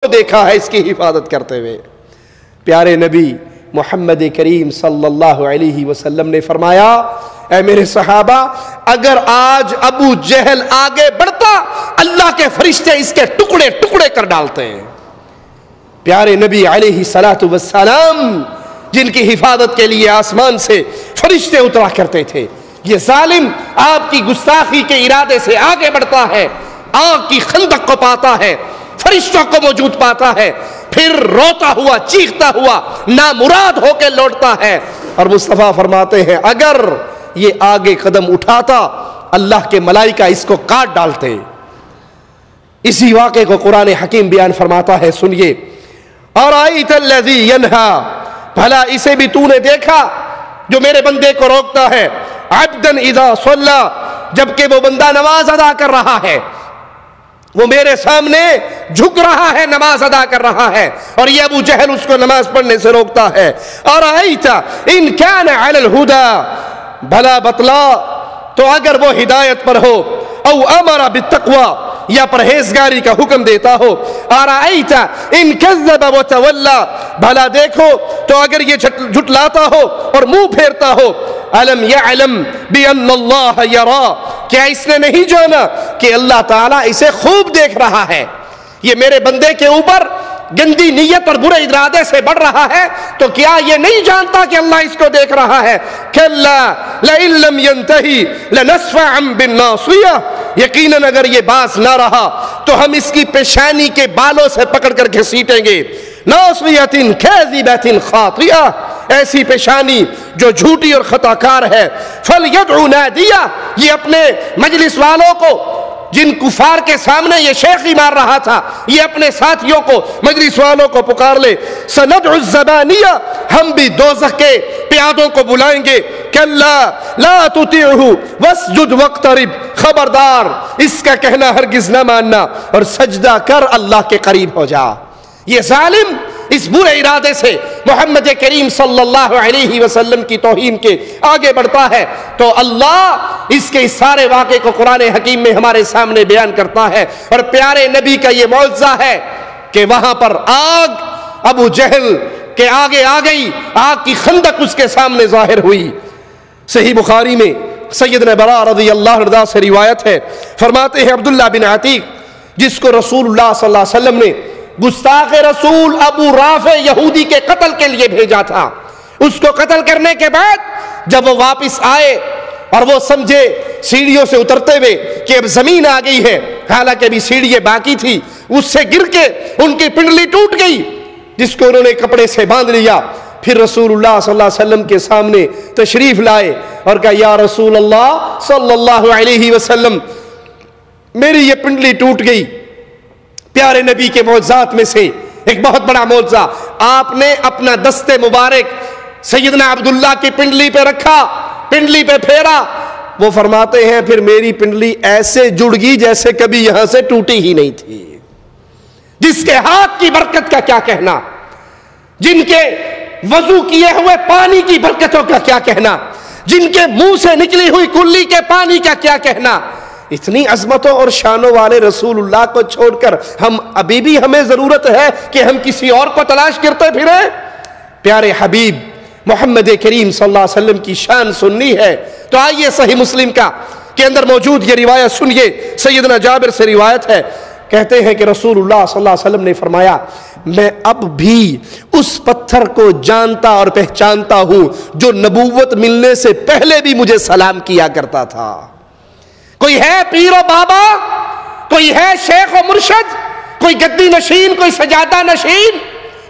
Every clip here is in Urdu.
دیکھا ہے اس کی حفاظت کرتے ہوئے۔ پیارے نبی محمد کریم صلی اللہ علیہ وسلم نے فرمایا، اے میرے صحابہ، اگر آج ابو جہل آگے بڑھتا اللہ کے فرشتے اس کے ٹکڑے ٹکڑے کر ڈالتے ہیں۔ پیارے نبی علیہ الصلوۃ والسلام جن کی حفاظت کے لیے آسمان سے فرشتے اترا کرتے تھے، یہ ظالم آپ کی گستاخی کے ارادے سے آگے بڑھتا ہے، آگ کی خندق کو پاتا ہے، فرشتوں کو موجود پاتا ہے، پھر روتا ہوا چیختا ہوا نامراد ہو کے لوٹتا ہے۔ اور مصطفیٰ فرماتے ہیں اگر یہ آگے قدم اٹھاتا اللہ کے ملائکہ اس کو کاٹ ڈالتے۔ اسی واقعے کو قرآن حکیم بیان فرماتا ہے، سنیے، اَرَأَيْتَ الَّذِي يَنْهَا، بھلا اسے بھی تو نے دیکھا جو میرے بندے کو روکتا ہے، عَبْدًا اِذَا صَلَّى، جبکہ وہ بندہ نماز ادا کر رہا ہے، وہ میرے سامنے جھک رہا ہے، نماز ادا کر رہا ہے، اور یہ ابو جہل اس کو نماز پڑھنے سے روکتا ہے۔ اَرَأَيْتَ إِن كَانَ عَلَى الْهُدَى، بھلا بتلا تو اگر وہ ہدایت پر ہو، او امر بالتقوی، یا پرہیزگاری کا حکم دیتا ہو، اَرَأَيْتَ إِن كَذَّبَ وَتَوَلَّى، بھلا دیکھو تو اگر یہ جھٹلاتا ہو اور منہ پھیرتا ہو، أَلَمْ يَعْلَمْ بِأَنَّ اللَّهَ يَرَى، کیا اس نے نہیں جانا کہ اللہ تعالیٰ اسے خوب دیکھ رہا ہے؟ یہ میرے بندے کے اوپر گندی نیت اور برے ارادے سے بڑھ رہا ہے تو کیا یہ نہیں جانتا کہ اللہ اس کو دیکھ رہا ہے؟ کَلَّا لَئِن لَّمْ يَنْتَهِ لَنَسْفَعًا بِالنَّاصِيَةِ، یقیناً اگر یہ باز نہ رہا تو ہم اس کی پیشانی کے بالوں سے پکڑ کر گھسیٹیں گے۔ ناصیۃ کاذبۃ خاطئہ، ایسی پیشانی جو جھوٹی اور خطا کار ہے۔ فلیدع نادیہ، یہ اپنے مجلس والوں کو، جن کفار کے سامنے یہ شیخی مار رہا تھا، یہ اپنے ساتھیوں کو، مجلس والوں کو پکار لے۔ سندع الزبانیہ، ہم بھی دوزخ کے پیادوں کو بلائیں گے۔ کلا لا تطیعہ واسجد واقترب، خبردار اس کا کہنا ہرگز نہ ماننا اور سجدہ کر اللہ کے قریب ہو جا۔ یہ ظالم اس برے ارادے سے محمد کریم صلی اللہ علیہ وسلم کی توہین کے آگے بڑھتا ہے تو اللہ اس کے اس سارے واقعے کو قرآن حکیم میں ہمارے سامنے بیان کرتا ہے، اور پیارے نبی کا یہ معجزہ ہے کہ وہاں پر آگ ابو جہل کے آگے آ گئی، آگ کی خندق اس کے سامنے ظاہر ہوئی۔ صحیح بخاری میں سیدنا براء رضی اللہ عنہ سے روایت ہے، فرماتے ہیں عبداللہ بن عتیق، جس کو رسول اللہ صلی اللہ علیہ وسلم نے گستاخ رسول ابو رافع یہودی کے قتل کے لیے بھیجا تھا، اس کو قتل کرنے کے بعد جب وہ واپس آئے اور وہ سمجھے سیڑھیوں سے اترتے ہوئے کہ اب زمین آ گئی ہے، حالانکہ ابھی سیڑھیاں باقی تھی، اس سے گر کے ان کی پنڈلی ٹوٹ گئی، جس کو انہوں نے کپڑے سے باندھ لیا۔ پھر رسول اللہ صلی اللہ علیہ وسلم کے سامنے تشریف لائے اور کہا، یا رسول اللہ صلی اللہ علیہ وسلم، میری یہ پنڈلی ٹوٹ گئی۔ پیارے نبی کے معجزات میں سے ایک بہت بڑا معجزہ، آپ نے اپنا دست مبارک سیدنا عبداللہ کی پنڈلی پہ رکھا، پنڈلی پہ پھیرا، وہ فرماتے ہیں پھر میری پنڈلی ایسے جڑ گئی جیسے کبھی یہاں سے ٹوٹی ہی نہیں تھی۔ جس کے ہاتھ کی برکت کا کیا کہنا، جن کے وضو کیے ہوئے پانی کی برکتوں کا کیا کہنا، جن کے منہ سے نکلی ہوئی کلی کے پانی کا کیا کہنا۔ اتنی عظمتوں اور شانوں والے رسول اللہ کو چھوڑ کر ابھی بھی ہمیں ضرورت ہے کہ ہم کسی اور کو تلاش کرتے پھریں؟ پیارے حبیب محمد کریم صلی اللہ علیہ وسلم کی شان سننی ہے تو آئیے صحیح مسلم کا کے اندر موجود یہ روایت سنیے، سیدنا جابر سے روایت ہے، کہتے ہیں کہ رسول اللہ صلی اللہ علیہ وسلم نے فرمایا، میں اب بھی اس پتھر کو جانتا اور پہچانتا ہوں جو نبوت ملنے سے پہلے بھی مجھے سلام کیا کرتا تھا۔ کوئی ہے پیر و بابا، کوئی ہے شیخ و مرشد، کوئی گدی نشین، کوئی سجادہ نشین،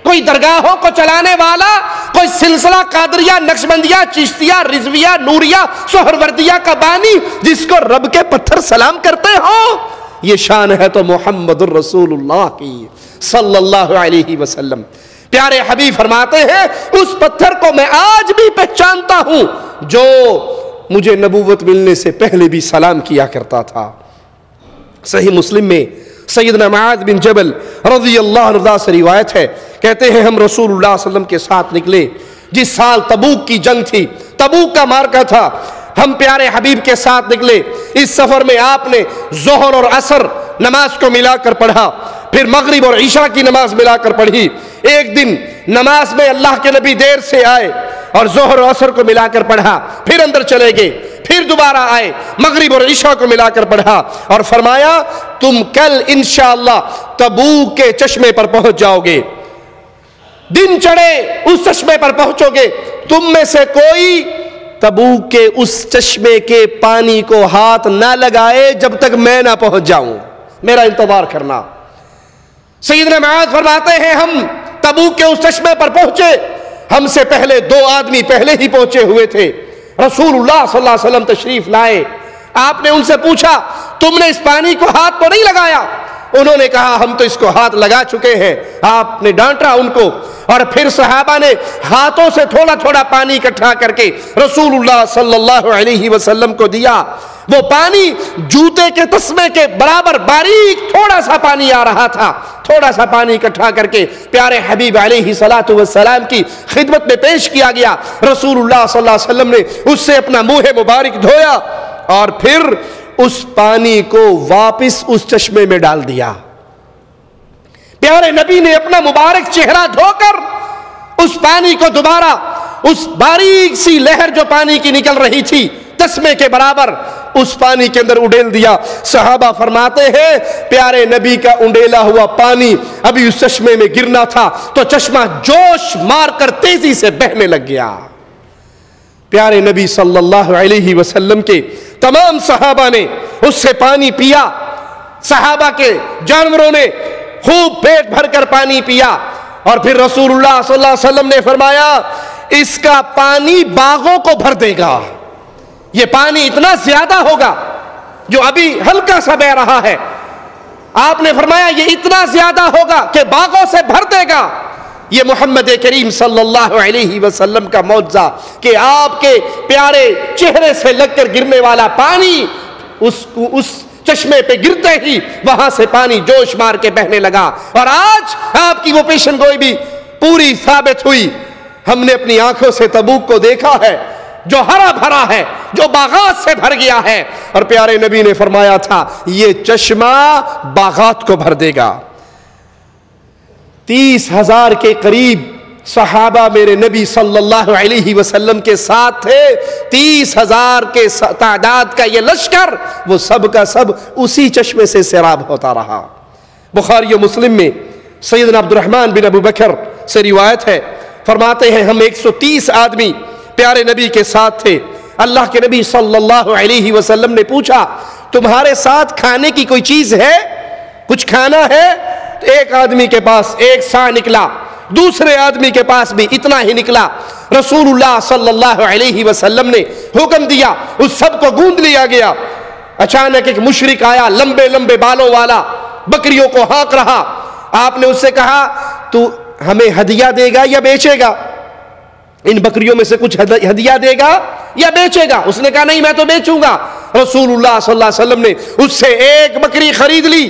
کوئی درگاہوں کو چلانے والا، کوئی سلسلہ قادریہ، نقشبندیہ، چشتیہ، رضویہ، نوریہ، سہروردیہ کا بانی جس کو رب کے پتھر سلام کرتے ہو؟ یہ شان ہے تو محمد الرسول اللہ کی صلی اللہ علیہ وسلم۔ پیارے حبیب فرماتے ہیں اس پتھر کو میں آج بھی پہچانتا ہوں جو مجھے نبوت ملنے سے پہلے بھی سلام کیا کرتا تھا۔ صحیح مسلم میں سیدنا معاذ بن جبل رضی اللہ عنہ سے روایت ہے، کہتے ہیں ہم رسول اللہ صلی اللہ علیہ وسلم کے ساتھ نکلے جس سال تبوک کی جنگ تھی، تبوک کا مارکہ تھا، ہم پیارے حبیب کے ساتھ نکلے۔ اس سفر میں آپ نے ظہر اور عصر نماز کو ملا کر پڑھا، پھر مغرب اور عشاء کی نماز ملا کر پڑھی۔ ایک دن نماز میں اللہ کے نبی دیر سے آئے اور ظہر و عصر کو ملا کر پڑھا، پھر اندر چلے گئے، پھر دوبارہ آئے، مغرب اور عشاء کو ملا کر پڑھا اور فرمایا تم کل انشاءاللہ تبوک کے چشمے پر پہنچ جاؤ گے، دن چڑھے اس چشمے پر پہنچو گے، تم میں سے کوئی تبوک کے اس چشمے کے پانی کو ہاتھ نہ لگائے جب تک میں نہ پہنچ جاؤں، میرا انتظار کرنا۔ سیدنا معاذ فرماتے ہیں ہم تبوک کے اس چشمے پر پہنچے، ہم سے پہلے 2 آدمی پہلے ہی پہنچے ہوئے تھے، رسول اللہ صلی اللہ علیہ وسلم تشریف لائے، آپ نے ان سے پوچھا تم نے اس پانی کو ہاتھ تو نہیں لگایا؟ انہوں نے کہا ہم تو اس کو ہاتھ لگا چکے ہیں۔ آپ نے ڈانٹا ان کو، اور پھر صحابہ نے ہاتھوں سے تھوڑا تھوڑا پانی اکٹھا کر کے رسول اللہ صلی اللہ علیہ وسلم کو دیا۔ وہ پانی جوتے کے تسمے کے برابر باریک تھوڑا سا پانی آ رہا تھا، تھوڑا سا پانی اکٹھا کر کے پیارے حبیب علیہ الصلوۃ والسلام کی خدمت میں پیش کیا گیا۔ رسول اللہ صلی اللہ علیہ وسلم نے اس سے اپنا منہ مبارک دھویا اور پھر اس پانی کو واپس اس چشمے میں ڈال دیا۔ پیارے نبی نے اپنا مبارک چہرہ دھو کر اس پانی کو دوبارہ اس باریک سی لہر جو پانی کی نکل رہی تھی تسمے کے برابر اس پانی کے اندر اڈیل دیا۔ صحابہ فرماتے ہیں پیارے نبی کا انڈیلا ہوا پانی ابھی اس چشمے میں گرنا تھا تو چشمہ جوش مار کر تیزی سے بہنے لگ گیا۔ پیارے نبی صلی اللہ علیہ وسلم کے تمام صحابہ نے اس سے پانی پیا، صحابہ کے جانوروں نے خوب پیٹ بھر کر پانی پیا، اور پھر رسول اللہ صلی اللہ علیہ وسلم نے فرمایا اس کا پانی باغوں کو بھر دے گا، یہ پانی اتنا زیادہ ہوگا جو ابھی ہلکا سا بہ رہا ہے، آپ نے فرمایا یہ اتنا زیادہ ہوگا کہ باغوں سے بھر دے گا۔ یہ محمد کریم صلی اللہ علیہ وسلم کا معجزہ کہ آپ کے پیارے چہرے سے لگ کر گرنے والا پانی اس چشمے پہ گرتے ہی وہاں سے پانی جوش مار کے بہنے لگا، اور آج آپ کی وہ پیشن گوئی بھی پوری ثابت ہوئی۔ ہم نے اپنی آنکھوں سے تبوک کو دیکھا ہے جو ہرا بھرا ہے، جو باغات سے بھر گیا ہے، اور پیارے نبی نے فرمایا تھا یہ چشمہ باغات کو بھر دے گا۔ 30,000 کے قریب صحابہ میرے نبی صلی اللہ علیہ وسلم کے ساتھ تھے، 30,000 کے تعداد کا یہ لشکر وہ سب کا سب اسی چشمے سے سیراب ہوتا رہا۔ بخاری و مسلم میں سیدنا عبد الرحمن بن ابو بکر سے روایت ہے، فرماتے ہیں ہم 130 آدمی پیارے نبی کے ساتھ تھے۔ اللہ کے نبی صلی اللہ علیہ وسلم نے پوچھا تمہارے ساتھ کھانے کی کوئی چیز ہے، کچھ کھانا ہے؟ ایک آدمی کے پاس 1 سا نکلا، دوسرے آدمی کے پاس بھی اتنا ہی نکلا۔ رسول اللہ صلی اللہ علیہ وسلم نے حکم دیا اس سب کو گوندھ لیا گیا۔ اچانک ایک مشرک آیا لمبے لمبے بالوں والا، بکریوں کو ہانک رہا۔ آپ نے اس سے کہا تو ہمیں ہدیہ دے گا یا بیچے گا؟ ان بکریوں میں سے کچھ ہدیہ دے گا یا بیچے گا؟ اس نے کہا نہیں میں تو بیچوں گا۔ رسول اللہ صلی اللہ علیہ وسلم نے اس سے 1 بکری خرید لی،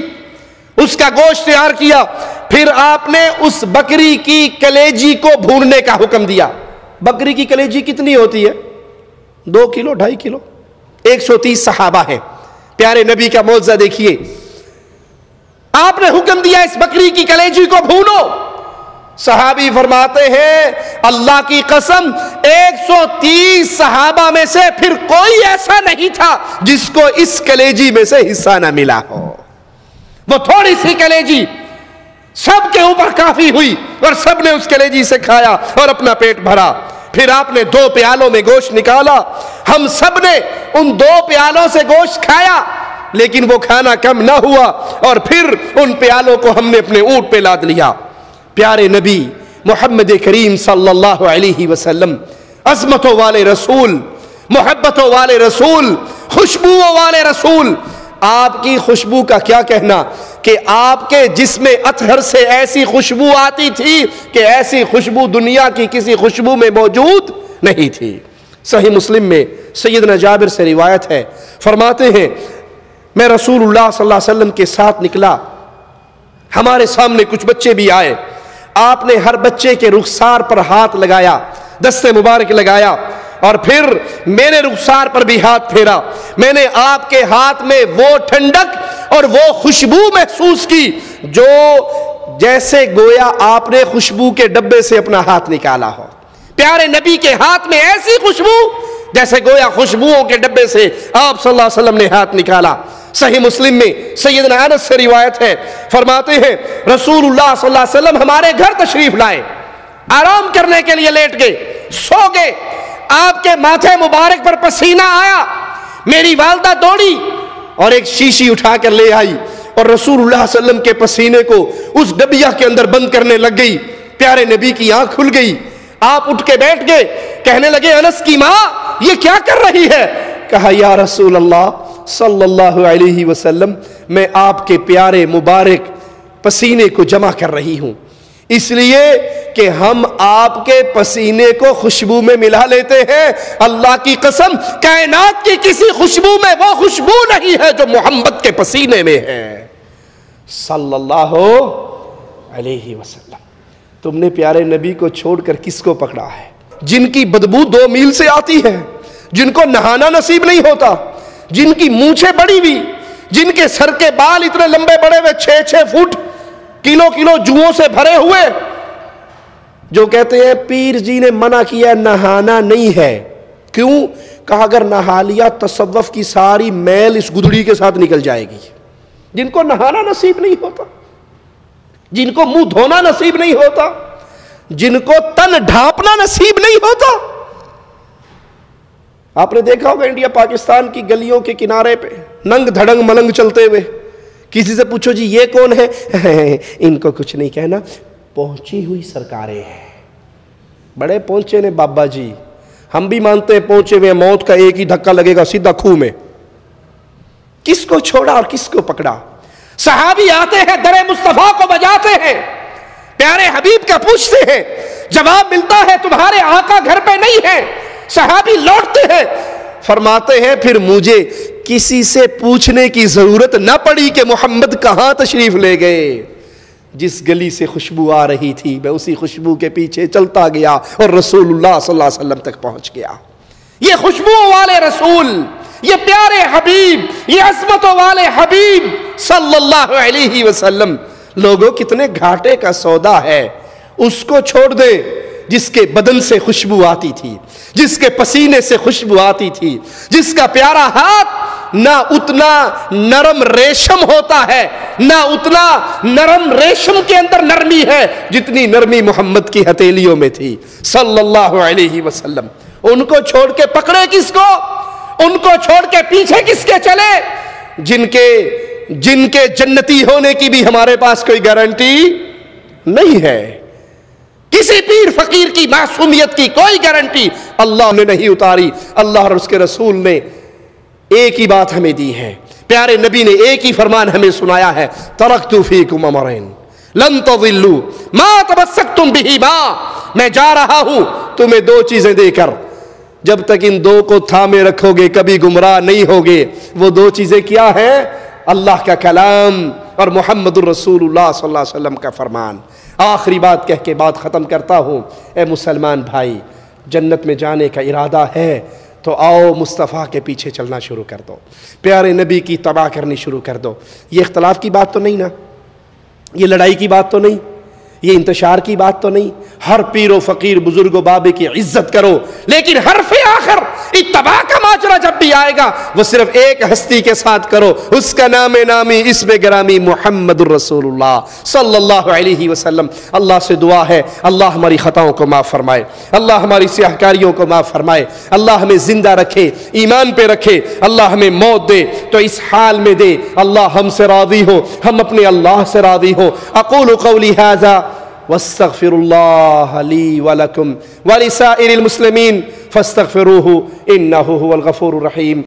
اس کا گوشت تیار کیا، پھر آپ نے اس بکری کی کلیجی کو بھوننے کا حکم دیا۔ بکری کی کلیجی کتنی ہوتی ہے؟ 2 کلو 2.5 کلو۔ 130 صحابہ ہیں، پیارے نبی کا معجزہ دیکھیے۔ آپ نے حکم دیا اس بکری کی کلیجی کو بھونو۔ صحابی فرماتے ہیں اللہ کی قسم 130 صحابہ میں سے پھر کوئی ایسا نہیں تھا جس کو اس کلیجی میں سے حصہ نہ ملا ہو۔ وہ تھوڑی سی کلیجی سب کے اوپر کافی ہوئی اور سب نے اس کلیجی سے کھایا اور اپنا پیٹ بھرا۔ پھر آپ نے 2 پیالوں میں گوشت نکالا، ہم سب نے ان 2 پیالوں سے گوشت کھایا، لیکن وہ کھانا کم نہ ہوا، اور پھر ان پیالوں کو ہم نے اپنے اونٹ پہ لاد لیا۔ پیارے نبی محمد کریم صلی اللہ علیہ وسلم، عظمتوں والے رسول، محبتوں والے رسول، خوشبوؤں والے رسول، آپ کی خوشبو کا کیا کہنا کہ آپ کے جسم اطہر سے ایسی خوشبو آتی تھی کہ ایسی خوشبو دنیا کی کسی خوشبو میں موجود نہیں تھی۔ صحیح مسلم میں سیدنا جابر سے روایت ہے، فرماتے ہیں میں رسول اللہ صلی اللہ علیہ وسلم کے ساتھ نکلا، ہمارے سامنے کچھ بچے بھی آئے، آپ نے ہر بچے کے رخسار پر ہاتھ لگایا، دست مبارک لگایا، اور پھر میں نے رخسار پر بھی ہاتھ پھیرا، میں نے آپ کے ہاتھ میں وہ ٹھنڈک اور وہ خوشبو محسوس کی جو جیسے گویا آپ نے خوشبو کے ڈبے سے اپنا ہاتھ نکالا ہو. پیارے نبی کے ہاتھ میں ایسی خوشبو جیسے گویا خوشبوؤں کے ڈبے سے آپ صلی اللہ علیہ وسلم نے ہاتھ نکالا. صحیح مسلم میں سیدنا انس سے روایت ہے, فرماتے ہیں رسول اللہ صلی اللہ علیہ وسلم ہمارے گھر تشریف لائے, آرام کرنے کے لیے لیٹ گئے, سو گئے. آپ کے ماتھے مبارک پر پسینہ آیا, میری والدہ دوڑی اور ایک شیشی اٹھا کر لے آئی اور رسول اللہ صلی اللہ علیہ وسلم کے پسینے کو اس ڈبیا کے اندر بند کرنے لگ گئی. پیارے نبی کی آنکھ کھل گئی, آپ اٹھ کے بیٹھ گئے, کہنے لگے انس کی ماں یہ کیا کر رہی ہے؟ کہا یا رسول اللہ صلی اللہ علیہ وسلم میں آپ کے پیارے مبارک پسینے کو جمع کر رہی ہوں, اس لیے کہ ہم آپ کے پسینے کو خوشبو میں ملا لیتے ہیں. اللہ کی قسم کائنات کی کسی خوشبو میں وہ خوشبو نہیں ہے جو محمد کے پسینے میں ہے صلی اللہ علیہ وسلم. تم نے پیارے نبی کو چھوڑ کر کس کو پکڑا ہے؟ جن کی بدبو 2 میل سے آتی ہے, جن کو نہانا نصیب نہیں ہوتا, جن کی مونچھیں بڑی ہوئی, جن کے سر کے بال اتنے لمبے بڑے ہوئے 6-6 فٹ, کلو جوؤں سے بھرے ہوئے, جو کہتے ہیں پیر جی نے منع کیا نہانا نہیں ہے. کیوں؟ کہا اگر نہا لیا تصوف کی ساری میل اس گدڑی کے ساتھ نکل جائے گی. جن کو نہانا نصیب نہیں ہوتا, جن کو منہ دھونا نصیب نہیں ہوتا, جن کو تن ڈھانپنا نصیب نہیں ہوتا. آپ نے دیکھا ہوگا انڈیا پاکستان کی گلیوں کے کنارے پہ ننگ دھڑنگ ملنگ چلتے ہوئے, کسی سے پوچھو جی یہ کون ہے, ان کو کچھ نہیں کہنا, پہنچی ہوئی سرکاریں ہیں, بڑے پہنچے نے بابا جی, ہم بھی مانتے ہیں پہنچے ہوئے, موت کا ایک ہی دھکا لگے گا سیدھا کھو میں. کس کو چھوڑا اور کس کو پکڑا؟ صحابی آتے ہیں در مصطفیٰ کو بجاتے ہیں, پیارے حبیب کا پوچھتے ہیں, جواب ملتا ہے تمہارے آقا گھر پہ نہیں ہے. صحابی لوٹتے ہیں, فرماتے ہیں پھر مجھے کسی سے پوچھنے کی ضرورت نہ پڑی کہ محمد کہاں تشریف لے گئے. جس گلی سے خوشبو آ رہی تھی میں اسی خوشبو کے پیچھے چلتا گیا اور رسول اللہ صلی اللہ علیہ وسلم تک پہنچ گیا. یہ خوشبو والے رسول, یہ پیارے حبیب, یہ عظمتوں والے حبیب صلی اللہ علیہ وسلم, لوگوں کتنے گھاٹے کا سودا ہے. اس کو چھوڑ دے جس کے بدن سے خوشبو آتی تھی, جس کے پسینے سے خوشبو آتی تھی, جس کا پیارا ہاتھ نہ اتنا نرم ریشم ہوتا ہے, نہ اتنا نرم ریشم کے اندر نرمی ہے جتنی نرمی محمد کی ہتھیلیوں میں تھی صلی اللہ علیہ وسلم. ان کو چھوڑ کے پکڑے کس کو, ان کو چھوڑ کے پیچھے کس کے چلے, جن کے جنتی ہونے کی بھی ہمارے پاس کوئی گارنٹی نہیں ہے. کسی پیر فقیر کی معصومیت کی کوئی گارنٹی اللہ نے نہیں اتاری. اللہ اور اس کے رسول نے ایک ہی بات ہمیں دی ہے, پیارے نبی نے ایک ہی فرمان ہمیں سنایا ہے, ترکت فیکم امرین لن تضلوا ما تمسکتم بہما, میں جا رہا ہوں تمہیں 2 چیزیں دے کر, جب تک ان 2 کو تھامے رکھو گے کبھی گمراہ نہیں ہوگے. وہ 2 چیزیں کیا ہیں؟ اللہ کا کلام اور محمد الرسول اللہ صلی اللہ علیہ وسلم کا فرمان. آخری بات کہہ کے بات ختم کرتا ہوں. اے مسلمان بھائی, جنت میں جانے کا ارادہ ہے تو آؤ مصطفیٰ کے پیچھے چلنا شروع کر دو, پیارے نبی کی تباہ کرنی شروع کر دو. یہ اختلاف کی بات تو نہیں نا, یہ لڑائی کی بات تو نہیں, یہ انتشار کی بات تو نہیں. ہر پیر و فقیر بزرگ و بابے کی عزت کرو, لیکن حرف آخر اتباع کا ماجرا جب بھی آئے گا وہ صرف ایک ہستی کے ساتھ کرو, اس کا نام نامی اسم گرامی محمد الرسول اللہ صلی اللہ علیہ وسلم. اللہ سے دعا ہے اللہ ہماری خطاؤں کو معاف فرمائے, اللہ ہماری سیاہکاریوں کو معاف فرمائے, اللہ ہمیں زندہ رکھے, ایمان پہ رکھے, اللہ ہمیں موت دے تو اس حال میں دے اللہ ہم سے راضی ہو, ہم اپنے اللہ سے راضی ہو. اقول قولی ھذا واستغفر الله لي ولكم ولسائر المسلمين فاستغفروه إنه هو الغفور الرحيم.